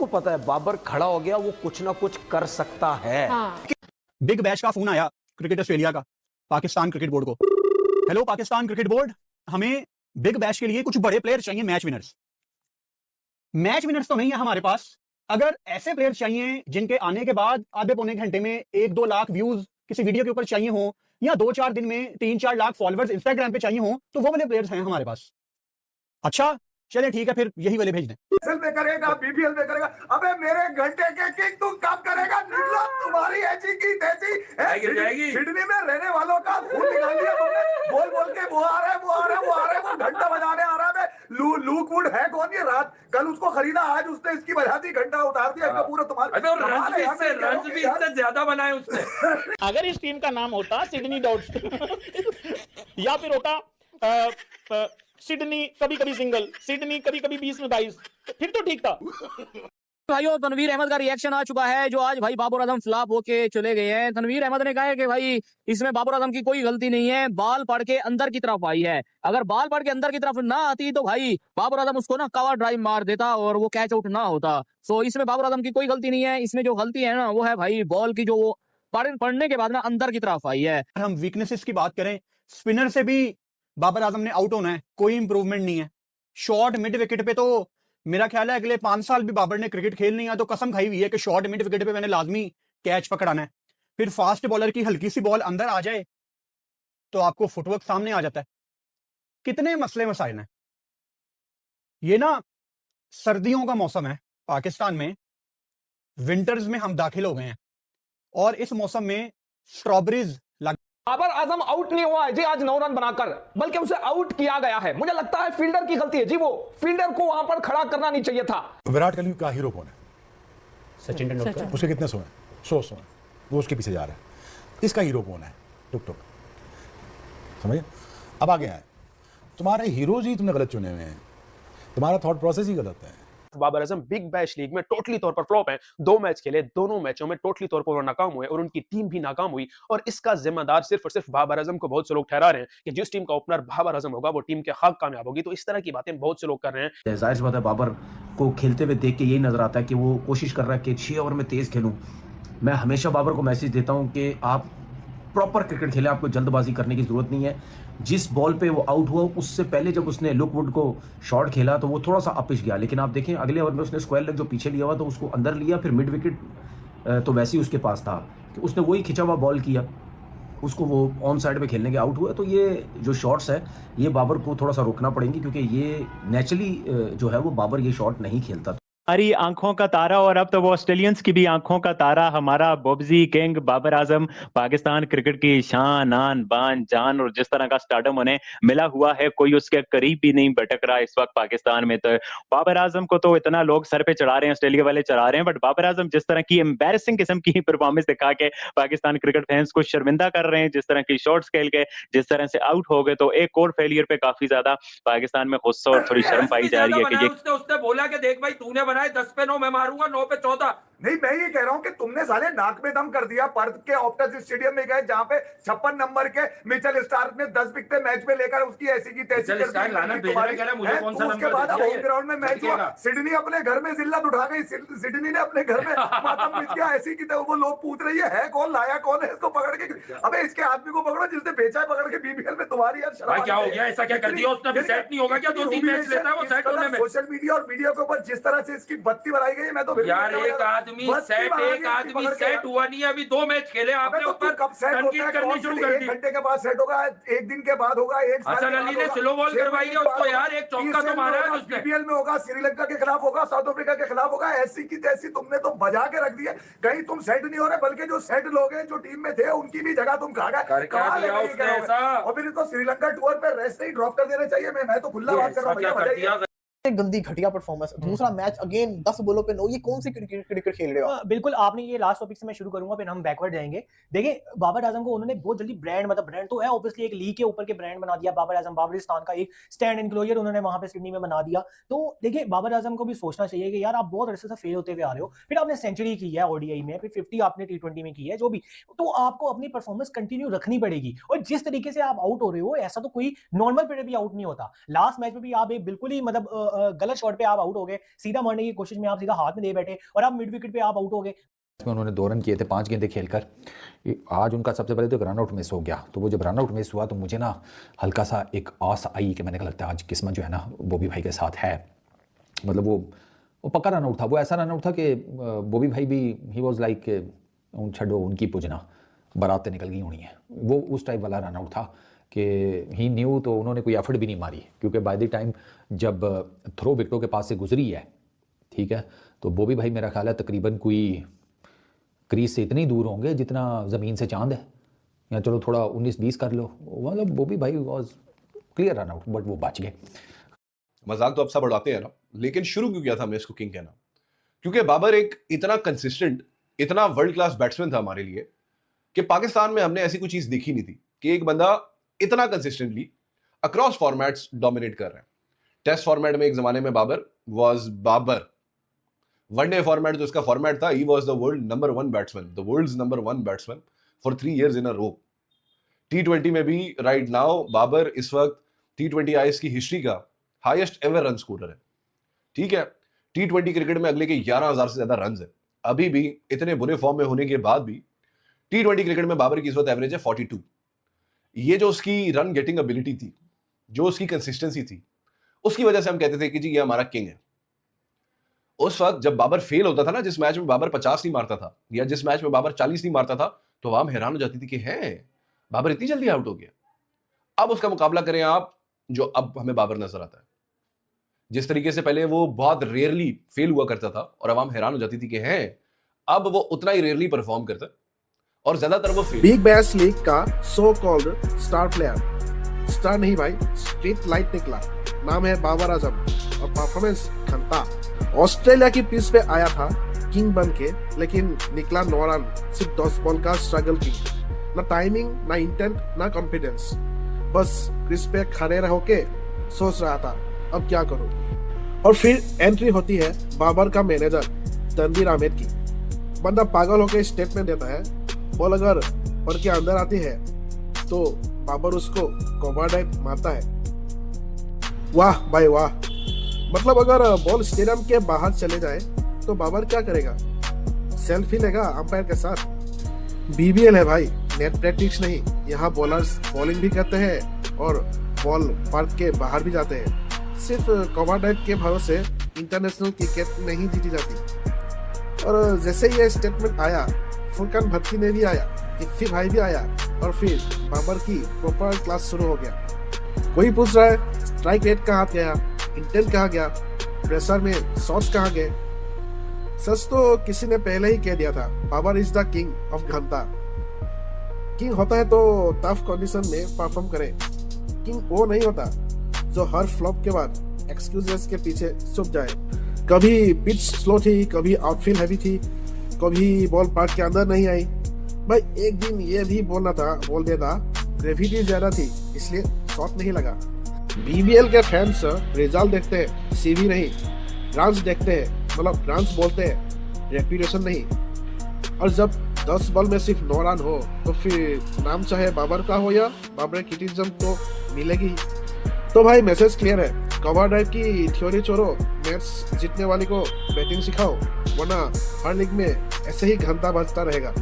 सबको पता है बाबर खड़ा हो गया, वो कुछ ना कुछ कर सकता है। हाँ। बिग बैश का फोन आया क्रिकेट ऑस्ट्रेलिया का पाकिस्तान क्रिकेट बोर्ड को। हेलो पाकिस्तान क्रिकेट बोर्ड, हमें बिग बैश के लिए कुछ बड़े प्लेयर चाहिए, मैच विनर्स। मैच विनर्स तो नहीं है हमारे पास, अगर ऐसे प्लेयर चाहिए जिनके आने के बाद आधे पौने घंटे में 1-2 लाख व्यूज किसी वीडियो के ऊपर चाहिए हो, या 2-4 दिन में 3-4 लाख फॉलोअर्स इंस्टाग्राम पे चाहिए हो, तो वो वाले प्लेयर्स हैं हमारे पास। अच्छा चले ठीक है, फिर यही वाले भेज दें। एल में करेगा, बीबीएल में करेगा। अबे मेरे घंटे के किंग तू कब करेगा? निकला तुम्हारी ऐसी की तैसी सिडनी में रहने वालों का खून निकाल दिया तुमने। बोल बोल के वो आ रहा है, वो आ रहा है, वो आ रहा है, वो घंटा बजाने आ रहा है। लूक वुड है कौन ये? रात कल उसको खरीदा, आज उसने इसकी बजा दी, घंटा उतार दिया इसका पूरा तुम्हारा। रन भी इससे ज्यादा बनाए उसने। अगर इस टीम का नाम होता सिडनी डॉट्स या फिर होता सिडनी कभी कभी सिंगल, सिडनी कभी कभी 20 में 22, फिर तो ठीक था। भाइयों तनवीर अहमद का रिएक्शन आ चुका है, जो आज भाई बाबर आजम फ्लॉप होके चले गए हैं। तनवीर अहमद ने कहा है कि भाई इसमें बाबर आजम की कोई गलती नहीं है, बाल पड़ के अंदर की तरफ आई है। अगर बाल पड़ के अंदर की तरफ ना आती तो भाई बाबर आजम उसको ना कवर ड्राइव मार देता और वो कैच आउट ना होता। सो इसमें बाबर आजम की कोई गलती नहीं है। इसमें जो गलती है ना वो है भाई बॉल की, जो वो पड़ने के बाद ना अंदर की तरफ आई है। हम वीकनेसेस की बात करें, स्पिनर से भी बाबर आजम ने आउट होना है, कोई इंप्रूवमेंट नहीं है। शॉर्ट मिड विकेट पे तो मेरा ख्याल है अगले 5 साल भी बाबर ने क्रिकेट खेलनी है तो कसम खाई हुई है कि शॉर्ट मिड विकेट पे मैंने लाजमी कैच पकड़ाना है। फिर फास्ट बॉलर की हल्की सी बॉल अंदर आ जाए तो आपको फुटवर्क सामने आ जाता है। कितने मसले मसाइल हैं। ये ना सर्दियों का मौसम है पाकिस्तान में, विंटर्स में हम दाखिल हो गए हैं और इस मौसम में स्ट्रॉबेरीज बाबर आजम आउट नहीं हुआ है जी आज 9 रन बनाकर, बल्कि उसे आउट किया गया है। मुझे लगता है फील्डर की गलती है जी, वो फील्डर को वहां पर खड़ा करना नहीं चाहिए था। विराट कोहली का हीरो कौन है? सचिन तेंदुलकर। उसके कितने सो हैं? 100 हैं। वो उसके पीछे जा रहा है। इसका हीरो कौन है? टुक टुक। समझे? अब आगे आए, तुम्हारे हीरोज ही तुमने गलत चुने हुए हैं, तुम्हारा थॉट प्रोसेस ही गलत है। Babar Azam big bash league में टोटली तौर पर फ्लॉप हैं। 2 मैच खेले, दोनों मैचों में टोटली तौर पर वो नाकाम हुए और उनकी टीम भी नाकाम हुई। और इसका जिम्मेदार सिर्फ और सिर्फ बाबर आजम को बहुत से लोग ठहरा रहे हैं कि जिस टीम का ओपनर बाबर आजम होगा वो टीम के हक कामयाब होगी। तो इस तरह की बातें बहुत से लोग कर रहे हैं। जाहिर सी बात है बाबर को खेलते हुए देख के यही नजर आता है कि वो कोशिश कर रहा है कि 6 ओवर में तेज खेलूं। मैं हमेशा बाबर को मैसेज देता हूं कि आप प्रॉपर क्रिकेट खेलें, आपको जल्दबाजी करने की जरूरत नहीं है। जिस बॉल पे वो आउट हुआ उससे पहले जब उसने लुक वुड को शॉट खेला तो वो थोड़ा सा अपिश गया, लेकिन आप देखें अगले ओवर में उसने स्क्वायर लेग जो पीछे लिया हुआ तो उसको अंदर लिया, फिर मिड विकेट तो वैसे ही उसके पास था कि उसने वही खिंचा हुआ बॉल किया, उसको वो ऑन साइड पे खेलने के आउट हुआ। तो ये जो शॉट्स है ये बाबर को थोड़ा सा रोकना पड़ेंगे, क्योंकि ये नेचुरली जो है वो बाबर ये शॉट नहीं खेलता। हमारी आंखों का तारा और अब तो वो ऑस्ट्रेलियंस की भी आंखों का तारा हमारा बॉब्जी किंग बाबर आजम, पाकिस्तान क्रिकेट की शान आन बान जान, और जिस तरह का स्टारडम उन्हें मिला हुआ है कोई उसके करीब भी नहीं भटक रहा इस वक्त पाकिस्तान में। तो बाबर आजम को तो इतना लोग सर पे चढ़ा रहे हैं, ऑस्ट्रेलिया वाले चढ़ा रहे हैं, बट बाबर आजम जिस तरह की एम्बैरेसिंग किस्म की परफॉर्मेंस दिखा के पाकिस्तान क्रिकेट फैंस को शर्मिंदा कर रहे हैं, जिस तरह की शॉट्स खेल के जिस तरह से आउट हो गए, तो एक और फेलियर पे काफी ज्यादा पाकिस्तान में गुस्सा और थोड़ी शर्म पाई जा रही है कि उसने बोला कि देख भाई तूने बनाए 10 पे 9, मैं मारूंगा 9 पे 14। नहीं, मैं ये कह रहा हूं कि तुमने साले नाक में दम कर दिया। पर्थ के ऑप्टस स्टेडियम में गए जहां पे 56 नंबर के मिचेल स्टार्क ने 10 विकेट मैच में लेकर उसकी ऐसी की तैसी कर दी। उसके बाद होम ग्राउंड में मैच हुआ, सिडनी अपने घर में जिल्लत उठा गई, सिडनी ने अपने घर में मातम पिच किया ऐसी की। वो लोग पूछ रही है कौन लाया, कौन है इसको पकड़ के। अबे इसके आदमी को पकड़ो जिसने बेचा है, पकड़ के बीबीएल में। तुम्हारी यार शराब क्या हो गया? ऐसा क्या कर दिया उसने? सेट नहीं होगा क्या? 2-3 मैच लेता है वो सेट होने में। सोशल मीडिया और वीडियो के ऊपर जिस तरह से इसकी बत्ती बनाई गई है, मैं तो यार एक आदमी सेट हुआ नहीं है, अभी 2 मैच खेले आपने, ऊपर तनकीद करनी शुरू कर दी। 1 घंटे के बाद सेट होगा, 1 दिन के बाद होगा, 1 साल हसन अली ने स्लो बॉल करवाई है उसको यार, एक चौका तो मारा है उसने। बीपीएल में होगा, श्रीलंका के खिलाफ होगा, साउथ अफ्रीका के खिलाफ होगा। ऐसी की तैसी तुमने तो बजा के रख दिया। कहीं तुम सेट नहीं हो रहे, बल्कि जो सेट लोग हैं जो टीम में थे उनकी भी जगह तुम खा गए। और फिर इसको श्रीलंका टूर पे रेस्ट ही ड्रॉप कर देना चाहिए। मैं तो खुला बात कर रहा हूँ। गंदी घटिया परफॉर्मेंस, दूसरा मैच अगेन 10 बॉलों पे 9, ये कौन सी क्रिकेट खेल रहे हो? बिल्कुल आपने ये लास्ट टॉपिक से मैं शुरू करूंगा, फिर हम बैकवर्ड जाएंगे। देखिए बाबर आजम को उन्होंने बहुत जल्दी ब्रांड तो है ऑब्वियसली, एक लीग के ऊपर के ब्रांड बना दिया बाबर आजम, बाबरिस्तान का एक स्टैंड एनक्लोजर उन्होंने वहां पे सिडनी में बना दिया। तो देखिए बाबर आजम को भी सोचना चाहिए कि यार आप बहुत अरसे से फेल होते हुए आ रहे हो, फिर आपने सेंचुरी की है ओडीआई में, फिर 50 आपने T20 में की है, जो भी, तो आपको अपनी परफॉर्मेंस कंटिन्यू रखनी पड़ेगी। और जिस तरीके से आप आउट हो रहे हो, ऐसा तो कोई नॉर्मल प्लेयर भी आउट नहीं होता। लास्ट मैच में भी आप एक बिल्कुल ही गलत शॉट पे आप आउट हो गए, सीधा मारने की कोशिश में आप सीधा हाथ में दे बैठे और आप मिड विकेट पे आप आउट हो गए। में उन्होंने 2 रन किए थे 5 गेंदें खेलकर। आज उनका सबसे पहले तो रन आउट मिस हो गया, तो वो जब रन आउट मिस हुआ तो मुझे ना हल्का सा एक आस आई कि मैंने कहा लगता है आज किस्मत जो है ना बॉबी भाई के साथ है। मतलब वो पक्का रन आउट था, वो ऐसा रन आउट था कि बॉबी भाई भी ही वॉज लाइक छड़ो उनकी पुजना बारातें निकल गई होनी है, वो उस टाइप वाला रन आउट था कि ही न्यू। तो उन्होंने कोई एफर्ट भी नहीं मारी क्योंकि बाय द टाइम जब थ्रो विकेटों के पास से गुजरी है, ठीक है, तो बॉबी भाई मेरा ख्याल है तकरीबन कोई क्रीज से इतनी दूर होंगे जितना ज़मीन से चांद है, या चलो थोड़ा 19-20 कर लो। मतलब बॉबी भाई was clear run out, but वो बच गए। मजाक तो अब सब उड़ाते हैं ना, लेकिन शुरू क्यों किया था हमने इसको किंग कहना? क्योंकि बाबर एक इतना कंसिस्टेंट, इतना वर्ल्ड क्लास बैट्समैन था हमारे लिए कि पाकिस्तान में हमने ऐसी कोई चीज़ देखी नहीं थी कि एक बंदा इतना कंसिस्टेंटली अक्रॉस फॉर्मेट्स डोमिनेट कर रहा है। टेस्ट फॉर्मेट में एक ज़माने में Babar was Babar, one day format जो इसका फॉर्मेट था, he was the world number 1 batsman, the world's number 1 batsman for 3 years in a row. T20 में भी राइट नाउ बाबर इस वक्त T20 आईएस की हिस्ट्री का हाईएस्ट एवर रन स्कोरर है, ठीक है। T20 क्रिकेट में अगले के 11,000 से ज्यादा रन है। अभी भी इतने बुरे फॉर्म में होने के बाद भी T20 क्रिकेट में बाबर की इस वक्त एवरेज है 42। ये जो उसकी रन गेटिंग एबिलिटी थी, जो उसकी कंसिस्टेंसी थी, उसकी वजह से हम कहते थे कि जी ये हमारा किंग है। उस वक्त जब बाबर फेल होता था ना, जिस मैच में बाबर 50 नहीं मारता था या जिस मैच में बाबर 40 नहीं मारता था, तो आवाम हैरान हो जाती थी कि है बाबर इतनी जल्दी आउट हो गया। अब उसका मुकाबला करें आप, जो अब हमें बाबर नजर आता है, जिस तरीके से पहले वो बहुत रेयरली फेल हुआ करता था और आवाम हैरान हो जाती थी कि है अब वो उतना ही रेयरली परफॉर्म करता है और ज्यादातर वो फेल। बिग बैश लीग का so called star player, star नहीं भाई, स्ट्रीट लाइट निकला, नाम है बाबर आजम और परफॉर्मेंस खंता। ऑस्ट्रेलिया की पिच पे आया था किंग बन के, लेकिन निकला 9 रन, सिर्फ 10 बॉल का स्ट्रगल किंग। ना टाइमिंग, ना इंटेंट, ना कॉन्फिडेंस, बस क्रीज पे खड़े रहो के सोच रहा था अब क्या करूं। और फिर एंट्री होती है बाबर का मैनेजर तनवीर अहमद की। बंदा पागल होकर स्टेटमेंट देता है, बॉल अगर पर के अंदर आती है तो बाबर उसको कवर डाइव मारता है। वाह भाई वाह, मतलब अगर बॉल स्टेडियम के बाहर चले जाए तो बाबर क्या करेगा? सेल्फी लेगा अंपायर के साथ। बीबीएल है भाई, नेट प्रैक्टिस नहीं। यहाँ बॉलर्स बॉलिंग भी करते हैं और बॉल पार्क के बाहर भी जाते हैं। सिर्फ कवर ड्राइव के भरोसे इंटरनेशनल क्रिकेट नहीं जीती जाती। और जैसे ये स्टेटमेंट आया, फुरकान भट्टी ने भी आया, इफ्फी भाई भी आया और फिर बाबर की प्रॉपर क्लास शुरू हो गया। कोई पूछ रहा है स्ट्राइक रेट कहाँ गया, इंटेंट कहाँ गया, प्रेशर में शॉट्स कहाँ गए? सच तो किसी ने पहले ही कह दिया था, Babar is the king of घंटा। किंग होता है तो टफ कंडीशन में परफॉर्म करे। किंग वो नहीं होता जो हर फ्लॉप के बाद एक्सक्यूजेस के पीछे छुप जाए। कभी पिच स्लो थी, कभी आउटफील्ड हैवी थी, कभी बॉल पार्क के अंदर नहीं आई। भाई एक दिन ये भी बोल देता ग्रेविटी ज्यादा थी इसलिए शॉट नहीं लगा। बीबीएल के फैंस रिजल्ट देखते हैं, सीवी नहीं, रन्स देखते हैं, मतलब रन्स बोलते हैं, रेपुटेशन नहीं। और जब 10 बॉल में सिर्फ 9 रन हो तो फिर नाम चाहे बाबर का हो या बाबर क्रिटिसिज्म तो मिलेगी। तो भाई मैसेज क्लियर है, कवर ड्राइव की थ्योरी छोड़ो, मैच जीतने वाले को बैटिंग सिखाओ, वरना हर लीग में ऐसे ही घंटा बजता रहेगा।